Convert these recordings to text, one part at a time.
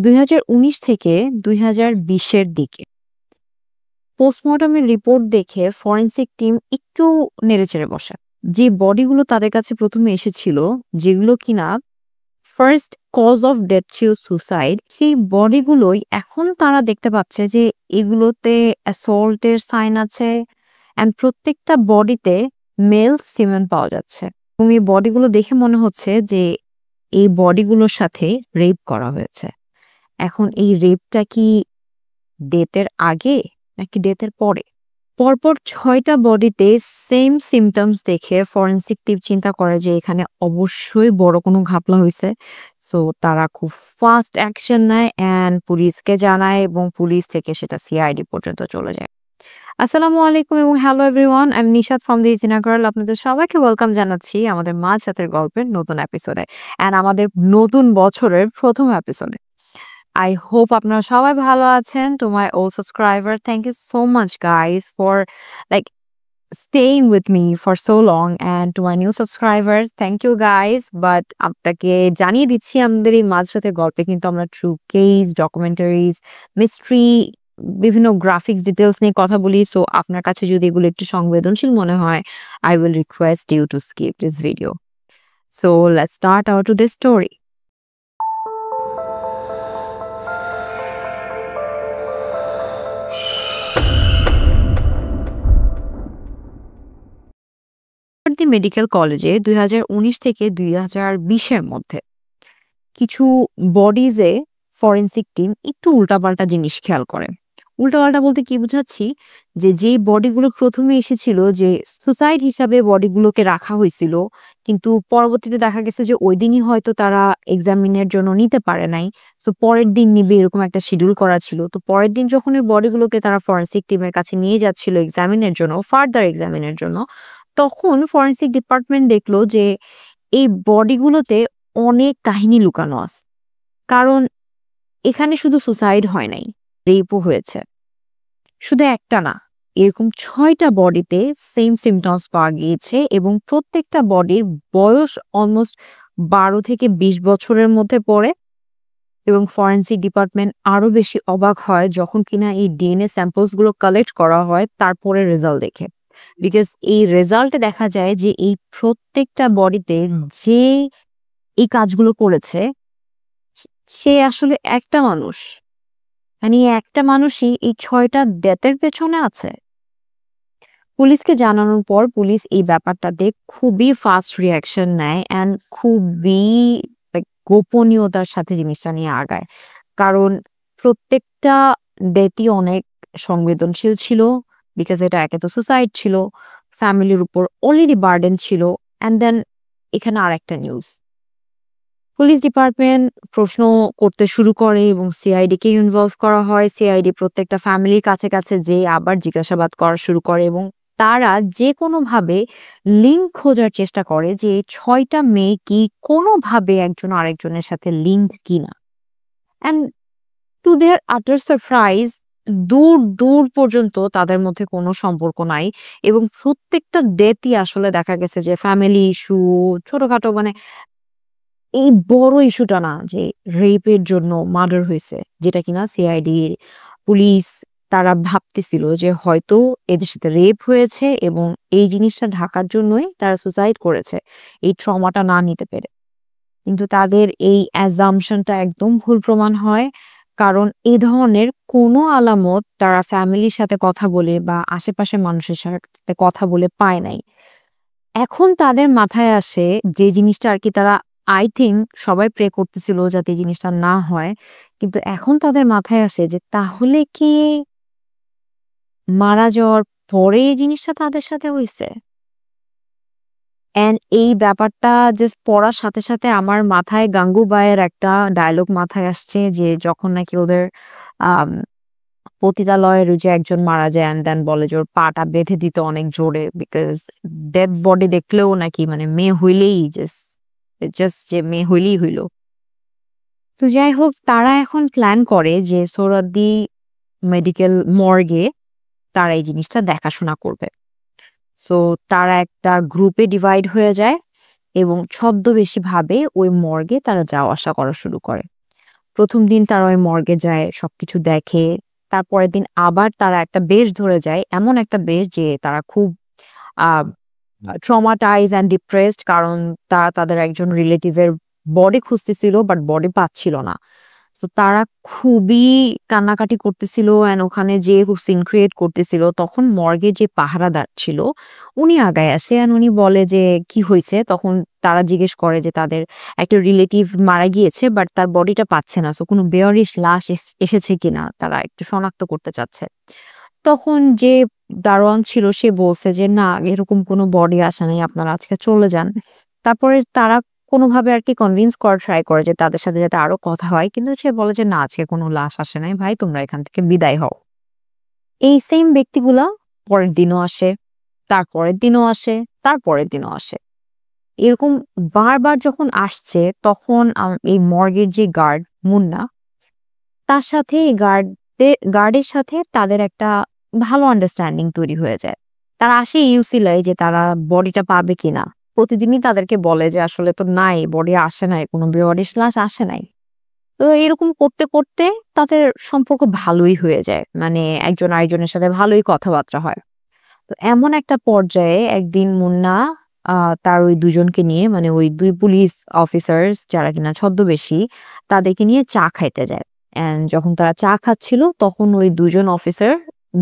2019 থেকে 2020-এর দিকে পোস্টমর্টমের রিপোর্ট দেখে ফরেনসিক টিম একটু নেড়েচেড়ে বসে। যে বডিগুলো তাদের কাছে প্রথমে এসেছিল, যেগুলো কিনা ফার্স্ট কজ অফ ডেথ ছিল সুসাইড, সেই বডিগুলোই এখন তারা দেখতে পাচ্ছে যে এগুলোতে অ্যাসল্টের সাইন আছে অ্যান্ড প্রত্যেকটা বডিতে মেল সিমেন পাওয়া যাচ্ছে। এবং এই বডিগুলো দেখে মনে হচ্ছে যে এই বডিগুলোর সাথে রেপ করা হয়েছে। এখন এই রেপটা কি ডেথের আগে নাকি ডেথের পরে? পরপর ৬টা বডিতে সেম সিমটমস দেখে ফরেনসিক টিম চিন্তা করে যে এখানে অবশ্যই বড় কোনো ঘাপলা হয়েছে। সো তারা খুব ফাস্ট অ্যাকশন নেয় অ্যান্ড পুলিশকে জানায় এবং পুলিশ থেকে সেটা সিআইডি পর্যন্ত চলে যায়। আসসালামু আলাইকুম এবং hello everyone, I am Nishat from the ইজিনা গার্ল। আপনাদের সবাইকে ওয়েলকাম জানাচ্ছি আমাদের মাঝ রাতের গল্পের নতুন এপিসোডে অ্যান্ড আমাদের নতুন বছরের প্রথম এপিসোডে। I hope আপনারা সবাই ভালো আছেন। To my old subscriber, thank you so much guys for like staying with me for so long, and to my new subscribers, thank you guys. But আপনাকে জানিয়ে দিচ্ছি আমাদের এই মাঝরাতের গল্পে কিন্তু আমরা ট্রু কেস, ডকুমেন্টারিজ, মিস্ট্রি, বিভিন্ন গ্রাফিক্স ডিটেইলস নিয়ে কথা বলি। সো আপনার কাছে যদি এগুলো একটু সংবেদনশীল মনে হয়, I will request you to skip this video. So let's start our today's story. The medical কলেজে 2019 থেকে 2020-এর মধ্যে কিছু বডিজে ফরেনসিক টিম একটু উল্টাপাল্টা জিনিস খেয়াল করে। উল্টাপাল্টা বলতে কি বুঝাচ্ছি, যে বডিগুলো প্রথমে এসেছিল যে সুসাইড হিসাবে বডিগুলোকে রাখা হয়েছিল, কিন্তু পরবর্তীতে দেখা গেছে যে ওই দিনই হয়তো তারা এক্সামিনের জন্য নিতে পারে নাই। সো পরের দিন নিবে এরকম একটা শিডিউল করা ছিল। তো পরের দিন যখন ওই বডিগুলোকে তারা ফরেনসিক টিমের কাছে নিয়ে যাচ্ছিল এক্সামিনের জন্য, ফার্দার এক্সামিনের জন্য, তখন ফরেনসিক ডিপার্টমেন্ট দেখলো যে এই বডিগুলোতে অনেক কাহিনী লুকানো আছে। কারণ এখানে শুধু সুসাইড হয় নাই, রেপও হয়েছে। শুধু একটা না, এরকম ৬টা বডিতে সেম সিমটমস পাওয়া গিয়েছে এবং প্রত্যেকটা বডির বয়স অলমোস্ট ১২ থেকে ২০ বছরের মধ্যে পড়ে। এবং ফরেনসিক ডিপার্টমেন্ট আরো বেশি অবাক হয় যখন কিনা এই ডিএনএ স্যাম্পলস গুলো কালেক্ট করা হয় তারপরে রেজাল্ট দেখে। বিকজ এই রেজাল্টে দেখা যায় যে এই প্রত্যেকটা বডিতে যে এই কাজগুলো করেছে সে আসলে একটা মানুষ, মানে একটা মানুষই এই ৬টা ডেথের পেছনে আছে। পুলিশকে জানানোর পর পুলিশ এই ব্যাপারটাতে খুবই ফাস্ট রিয়াকশন নেয় অ্যান্ড খুবই গোপনীয়তার সাথে জিনিসটা নিয়ে আগায়। কারণ প্রত্যেকটা ডেথই অনেক সংবেদনশীল ছিল, বিকজ এটা একে তো সুসাইড ছিল, ফ্যামিলির উপর অলরেডি বার্ডেন ছিল, অ্যান্ড দেন এখানে আর একটা নিউজ। পুলিশ ডিপার্টমেন্ট প্রশ্ন করতে শুরু করে এবং সিআইডিকে ইনভলভ করা হয়। সিআইডি প্রত্যেকটা ফ্যামিলির কাছে কাছে যে আবার জিজ্ঞাসাবাদ করা শুরু করে এবং তারা যে কোনোভাবে লিঙ্ক খোঁজার চেষ্টা করে যে এই ৬টা মেয়ে কি কোনোভাবে একজন আরেকজনের সাথে লিঙ্ক কিনা। অ্যান্ড টু দেয়ার আটার সারপ্রাইজ, দূর দূর পর্যন্ত তাদের মধ্যে কোনো সম্পর্ক নাই এবং প্রত্যেকটা ডেথই আসলে দেখা গেছে যে ফ্যামিলি ইস্যু, ছোটখাটো, মানে এই বড় ইস্যুটা না যে রেপের জন্য মার্ডার হয়েছে, যেটা কিনা সিআইডির পুলিশ তারা ভাবতেছিল যে হয়তো এদের সাথে রেপ হয়েছে এবং এই জিনিসটা ঢাকার জন্যই তারা সুসাইড করেছে, এই ট্রমাটা না নিতে পেরে। কিন্তু তাদের এই অ্যাজাম্পশনটা একদম ভুল প্রমাণ হয়। কারণ এই ধরনের কোনো আলামত তারা ফ্যামিলির সাথে কথা বলে বা আশেপাশের মানুষের সাথে কথা বলে পায় নাই। এখন তাদের মাথায় আসে যে জিনিসটা আর কি তারা আই থিঙ্ক সবাই প্রে করতেছিল যাতে এই জিনিসটা না হয়, কিন্তু এখন তাদের মাথায় আসে যে তাহলে কি মারা যাওয়ার পরে এই জিনিসটা তাদের সাথে হয়েছে। অ্যান্ড এই ব্যাপারটা জাস্ট পড়ার সাথে সাথে আমার মাথায় গাঙ্গুবাইয়ের একটা ডায়লগ মাথায় আসছে যে যখন নাকি ওদের আম পতিতালয়ের ওই যে একজন মারা যায় অ্যান্ড দেন বলে যে ওর পাটা বেঁধে দিতে অনেক জোরে, বিকজ ডেড বডি দেখলেও নাকি মানে মেয়ে হইলেই জাস্ট জাস্ট যে মেয়ে হইলেই হইল। তো যাই হোক, তারা এখন প্ল্যান করে যে সোহরাওয়ার্দী মেডিকেল মর্গে তারা এই জিনিসটা দেখাশোনা করবে। সো তারা একটা গ্রুপে ডিভাইড হয়ে যায় এবং ছদ্মবেশীভাবে ওই মর্গে তারা যাওয়া আসা করা শুরু করে। ১ম দিন তারা ওই মর্গে যায়, সবকিছু দেখে। তারপরের দিন আবার তারা একটা বেশ ধরে যায়। এমন একটা বেশ যে তারা খুব আ traumatized and depressed, কারণ তারা তাদের একজন রিলেটিভের বডি খুঁজতেছিল বাট বডি পাচ্ছিল না। তো তারা খুবই কান্নাকাটি করতেছিল অ্যান্ড ওখানে যেয়ে খুব সিন ক্রিয়েট করতেছিল। তখন মর্গে যে পাহারাদার ছিল উনি আগায় আসে অ্যান্ড উনি বলে যে, "কি হইছে?" তখন তারা জিজ্ঞেস করে যে তাদের একটা রিলেটিভ মারা গিয়েছে বাট তার বডিটা পাচ্ছে না। সো কোনো বেয়ারিশ লাশ এসেছে কিনা তারা একটু শনাক্ত করতে চাচ্ছে। তখন যে দারোয়ান ছিল সে বলছে যে, "না, এরকম কোনো বডি আসে নাই। আপনারা আজকে চলে যান।" তারপরে তারা কোনোভাবে আরকি কনভিন্স করার ট্রাই করে যে তাদের সাথে যাতে আরো কথা হয়। কিন্তু সে বলে যে, "না, আজকে কোনো লাশ আসে নাই। ভাই তোমরা এখান থেকে বিদায় হও।" এই সেইম ব্যক্তিগুলা পরের দিনও আসে, তারপরের দিনও আসে, তারপরের দিনও আসে। এরকম বারবার যখন আসছে তখন এই মর্গের যে গার্ড মুন্না, তার সাথে এই গার্ডের সাথে তাদের একটা ভালো আন্ডারস্ট্যান্ডিং তৈরি হয়ে যায়। তারা আসে এই উছিলায় যে তারা বডিটা পাবে কিনা। প্রতিদিনই তাদেরকে বলে যে আসলে তো নাই, বডি আসে নাই, কোনো বেওয়ারিশ লাশ আসে নাই। তো এরকম করতে, করতে তাদের সম্পর্ক ভালোই হয়ে যায়। মানে একজন আরেকজনের সাথে ভালোই কথাবার্তা হয়। তো এমন একটা পর্যায়ে একদিন মুন্না আ তার ওই ২ জনকে নিয়ে, মানে ওই ২ পুলিশ অফিসার্স যারা কিনা ছদ্মবেশী, তাদেরকে নিয়ে চা খাইতে যায়। অ্যান্ড যখন তারা চা খাচ্ছিল তখন ওই ২ জন অফিসার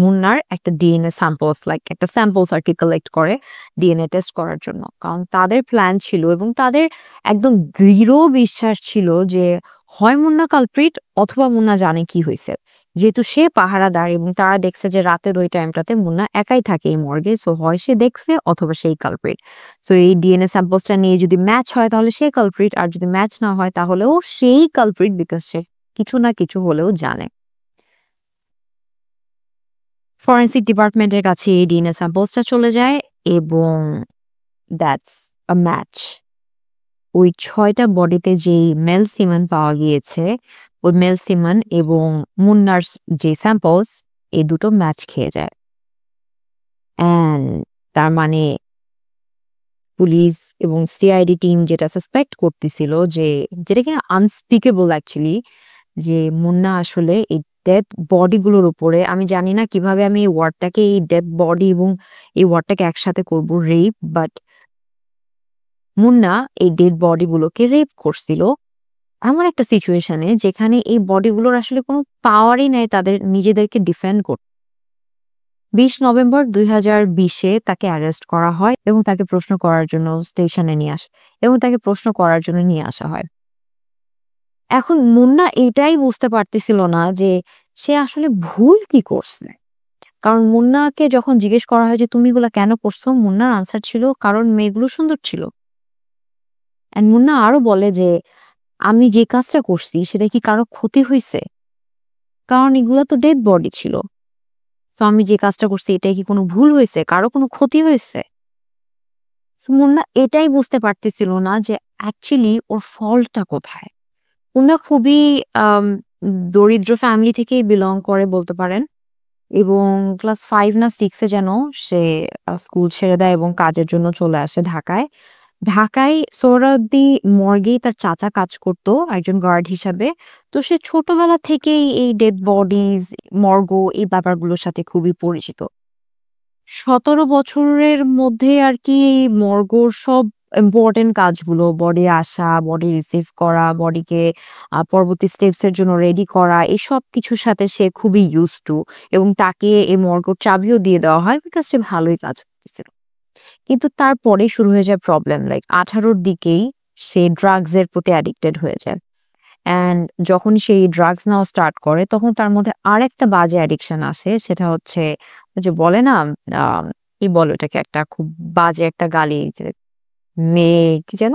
মুন্নার একটা ডিএনএ স্যাম্পলস, লাইক একটা স্যাম্পলস আরকি কালেক্ট করে ডিএনএ টেস্ট করার জন্য। কারণ তাদের প্ল্যান ছিল এবং তাদের একদম দৃঢ় বিশ্বাস ছিল যে হয় মুন্না কালপ্রিট অথবা মুন্না জানে কি হইছে। যেহেতু সে পাহারাদার এবং তারা দেখছে যে রাতের ওই টাইমটাতে মুন্না একাই থাকে এই মর্গে। সো হয় সে দেখছে অথবা সেই কালপ্রিট। সো এই ডিএনএ স্যাম্পলসটা নিয়ে যদি ম্যাচ হয় তাহলে সে কালপ্রিট, আর যদি ম্যাচ না হয় তাহলেও সেই কালপ্রিট, বিকজ সে কিছু না কিছু হলেও জানে। ফরেনসিক ডিপার্টমেন্টের কাছে এই ডিএনএ স্যাম্পলসটা চলে যায় এবং দ্যাটস আ ম্যাচ। ওই ৬ টা বডিতে যেই মেল সিমেন পাওয়া গিয়েছে, ওই মেল সিমেন এবং মুন্নার যে স্যাম্পলস, এই দুটো ম্যাচ খেয়ে যায়। অ্যান্ড তার মানে পুলিশ এবং সিআইডি টিম যেটা সাসপেক্ট করতেছিল যে, যেটা কিনা আনস্পিকেবল অ্যাকচুয়ালি, যে মুন্না আসলে এই ডেড বডি গুলোর উপরে, আমি জানি না কিভাবে আমি এই ওয়ার্ডটাকে, এই ডেড বডি এবং এই ওয়ার্ডটাকে একসাথে করব, রেপ, বাট মুন্না এই ডেড বডি গুলোকে রেপ করছিল এমন একটা সিচুয়েশনে যেখানে এই বডিগুলোর আসলে কোনো পাওয়ারই নাই তাদের নিজেদেরকে ডিফেন্ড করতে। ২০ নভেম্বর ২০২০-এ তাকে অ্যারেস্ট করা হয় এবং তাকে প্রশ্ন করার জন্য স্টেশনে নিয়ে আসে এবং তাকে প্রশ্ন করার জন্য নিয়ে আসা হয়। এখন মুন্না এটাই বুঝতে পারতেছিল না যে সে আসলে ভুল কি করছে। কারণ মুন্নাকে যখন জিজ্ঞেস করা হয় যে, "তুমি এগুলা কেন করছো?" মুন্নার আনসার ছিল, "কারণ মেয়েগুলো সুন্দর ছিল।" অ্যান্ড মুন্না আরো বলে যে, "আমি যে কাজটা করছি সেটা কি কারো ক্ষতি হইছে? কারণ এগুলা তো ডেড বডি ছিল। তো আমি যে কাজটা করছি এটাই কি কোনো ভুল হইছে? কারো কোনো ক্ষতি হইছে?" সো মুন্না এটাই বুঝতে পারতেছিল না যে অ্যাকচুয়ালি ওর ফল্টটা কোথায়। মুন্না খুবই আম দরিদ্র ফ্যামিলি থেকেই বিলং করে বলতে পারেন এবং ক্লাস ৫ না ৬ এ যেন সে স্কুল ছেড়ে দেয় এবং কাজের জন্য চলে আসে ঢাকায়। ঢাকায় সোহরাওয়ার্দী মর্গেই তার চাচা কাজ করত একজন গার্ড হিসাবে। তো সে ছোটবেলা থেকেই এই ডেড বডিজ, মর্গ এই ব্যাপারগুলোর সাথে খুবই পরিচিত। ১৭ বছরের মধ্যে আরকি এই মর্গর সব ইম্পোর্টেন্ট কাজগুলো, বডি আসা, বডি রিসিভ করা, বডিকে পরবর্তী স্টেপস এর জন্য রেডি করা, এসব কিছুর সাথে সে খুবই ইউজড টু এবং তাকে এই মর্গর চাবিও দিয়ে দেওয়া হয় বিকজ সে ভালোই কাজ করতেছিল। কিন্তু তারপরেই শুরু হয়ে যায় প্রবলেম। লাইক ১৮ র দিকেই সে ড্রাগস এর প্রতি অ্যাডিক্টেড হয়ে যায়। অ্যান্ড যখন সে এই ড্রাগস নেওয়া স্টার্ট করে তখন তার মধ্যে আরেকটা বাজে অ্যাডিকশন আসে। সেটা হচ্ছে ওই যে বলে না, আ কি বলে ওটাকে, একটা খুব বাজে একটা গালি যে মেয়ে কি যেন?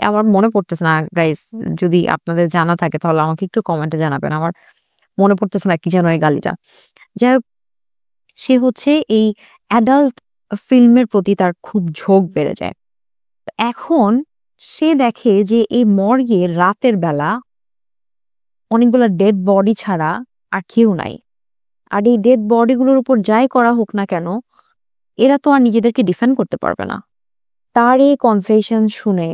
আমার মনে পড়তেছে না গাইস, যদি আপনাদের জানা থাকে তাহলে আমাকে একটু কমেন্টে জানাবেন। আমার মনে পড়তেছে না কি যেন এই গালিটা। যাই হোক, সে হচ্ছে এই অ্যাডাল্ট ফিল্মের প্রতি তার খুব ঝোঁক বেড়ে যায়। এখন সে দেখে যে এই মর্গে রাতের বেলা অনেকগুলা ডেড বডি ছাড়া আর কেউ নাই। আর এই ডেড বডি গুলোর উপর যাই করা হোক না কেন, এরা তো আর নিজেদেরকে ডিফেন্ড করতে পারবে না। তার এই কনফেশন শুনে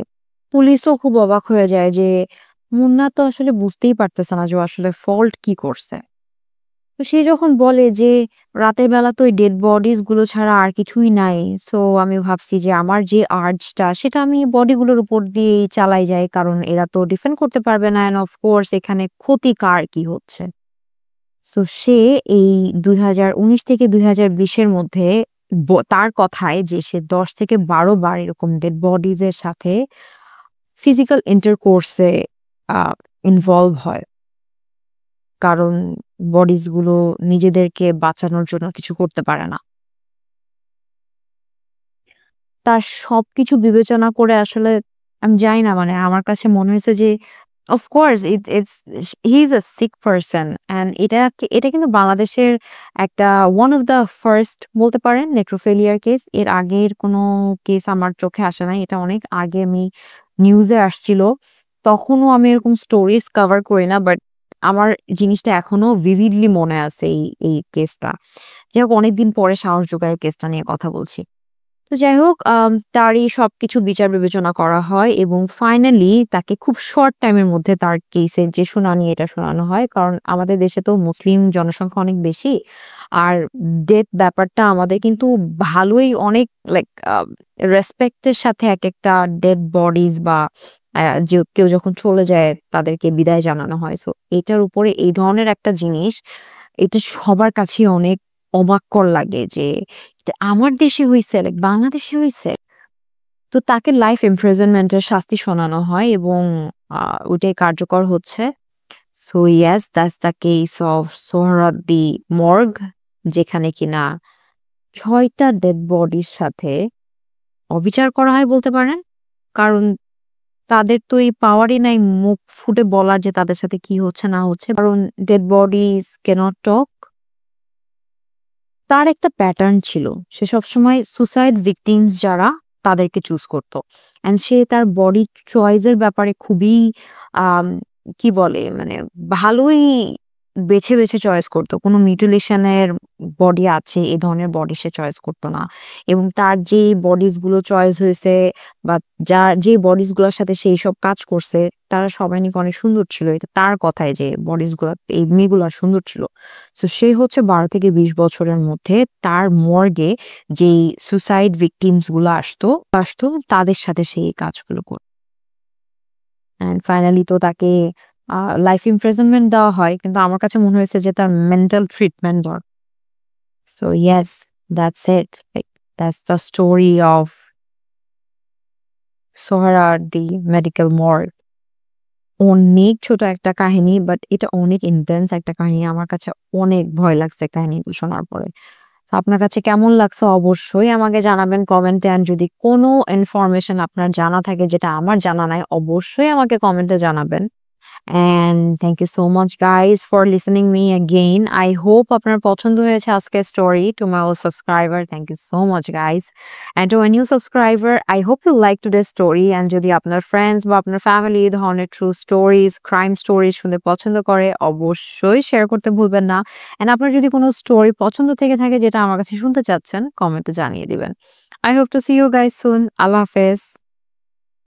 পুলিশও খুব অবাক হয়ে যায় যে মুন্না তো আসলে বুঝতেই পারতেছে না যে ও আসলে ফল্ট কি করছে। তো সে যখন বলে যে রাতের বেলা তো ওই ডেড বডিজ গুলো ছাড়া আর কিছুই নাই। সো আমি ভাবছি যে আমার যে আর্জটা সেটা আমি বডিগুলোর উপর দিয়েই চালাই যাই। কারণ এরা তো ডিফেন্ড করতে পারবে না। অ্যান্ড অফ কোর্স এখানে ক্ষতি কার কি হচ্ছে। সো সে এই ২০১৯ থেকে ২০২০ এর মধ্যে তার কথায় যে সে ১০ থেকে ১২ বার এরকম ডেড বডিজ এর সাথে ফিজিক্যাল ইন্টারকোর্স এ আ ইনভলভ হয়। কারণ বডিজ গুলো নিজেদেরকে বাঁচানোর জন্য কিছু করতে পারে না। তার সবকিছু বিবেচনা করে আসলে আমি জানি না মানে আমার কাছে মনে হয়েছে যে of course he is a sick person and এটা কিন্তু বাংলাদেশের একটা ওয়ান অফ দ্য ফার্স্ট বলতে পারেন নেক্রোফেলিয়ার কেস। এর আগের কোনো কেস আমার চোখে আসে নাই। এটা অনেক আগে আমি নিউজে আসছিল। তখনও আমি এরকম স্টোরিজ কভার করি না। বাট আমার জিনিসটা এখনো vividly মনে আছে এই কেসটা। যাই হোক অনেকদিন পরে সাহস জোগায় কেসটা নিয়ে কথা বলছি। তো যাই হোক তারই সবকিছু বিচার বিবেচনা করা হয় এবং ফাইনালি তাকে খুব শর্ট টাইমের মধ্যে তার কেসের যে শুনানি এটা শোনানো হয়। কারণ আমাদের দেশে তো মুসলিম জনসংখ্যা অনেক বেশি। আর ডেথ ব্যাপারটা আমাদের কিন্তু ভালোই অনেক লাইক রেসপেক্ট এর সাথে একেকটা ডেড বডিজ বা যে কেউ যখন চলে যায় তাদেরকে বিদায় জানানো হয়। সো এটার উপরে এই ধরনের একটা জিনিস এটা সবার কাছেই অনেক অবাককর লাগে যে এটা আমার দেশে হইছে, লাইক বাংলাদেশে হইছে। তো তাকে লাইফ ইমপ্রিজনমেন্ট এর শাস্তি শোনানো হয় এবং ওইটাই কার্যকর হচ্ছে। So yes that's the case of Suhrawardy morgue, যেখানে কিনা ৬ টা ডেড বডির সাথে অবিচার করা হয় বলতে পারেন। কারণ তাদের তো এই পাওয়ারই নাই মুখ ফুটে বলার যে তাদের সাথে কি হচ্ছে না হচ্ছে। কারণ ডেড বডিজ ক্যানট টক। তার একটা প্যাটার্ন ছিল। সে সবসময় সুসাইড ভিকটিমস যারা তাদেরকে চুজ করত। অ্যান্ড সে তার বডি চয়েস এর ব্যাপারে খুবই আম কি বলে মানে ভালোই বেছে চয়েস করত। কোনো মিউটিলেশন এর বডি আছে এ ধরনের বডি সে চয়েস করত না। এবং তার যে বডিজ গুলো চয়েস হয়েছে বা যে বডিজ গুলোর সাথে সে এইসব কাজ করছে তারা সবাই নাকি অনেক সুন্দর ছিল। এটা তার কথায় যে বডিজ গুলা এই মেয়েগুলা সুন্দর ছিল। সো সে হচ্ছে ১২ থেকে ২০ বছরের মধ্যে তার মর্গে যেই সুসাইড ভিকটিমস গুলো আসতো তাদের সাথে সে এই কাজগুলো করত। অ্যান্ড ফাইনালি তো তাকে লাইফ ইমপ্রিজনমেন্ট দেওয়া হয়। কিন্তু আমার কাছে মনে হয়েছে যে তার মেন্টাল ট্রিটমেন্ট দরকার। So yes that's it. Like that's the story of Suhrawardy medical morgue. অনেক ছোট একটা কাহিনী বাট এটা অনেক ইনটেন্স একটা কাহিনী। আমার কাছে অনেক ভয় লাগছে কাহিনীগুলো শোনার পরে। তো আপনার কাছে কেমন লাগছে অবশ্যই আমাকে জানাবেন কমেন্টে। অ্যান্ড যদি কোনো ইনফরমেশন আপনার জানা থাকে যেটা আমার জানা নাই অবশ্যই আমাকে কমেন্টে জানাবেন। And thank you so much guys for listening me again. I hope আপনার পছন্দ হয়েছে আজকের story. To my old subscriber, thank you so much guys. And to a new subscriber, I hope you like today's story. And যদি আপনার friends বা আপনার family এই ধরনের ট্রু স্টোরিজ, ক্রাইম স্টোরিজ শুনতে পছন্দ করে অবশ্যই শেয়ার করতে ভুলবেন না। And আপনার যদি কোনো স্টোরি পছন্দ থেকে থাকে যেটা আমার কাছে শুনতে চাচ্ছেন কমেন্টে জানিয়ে দিবেন। I hope to see you guys soon. আল্লাহ হাফেজ।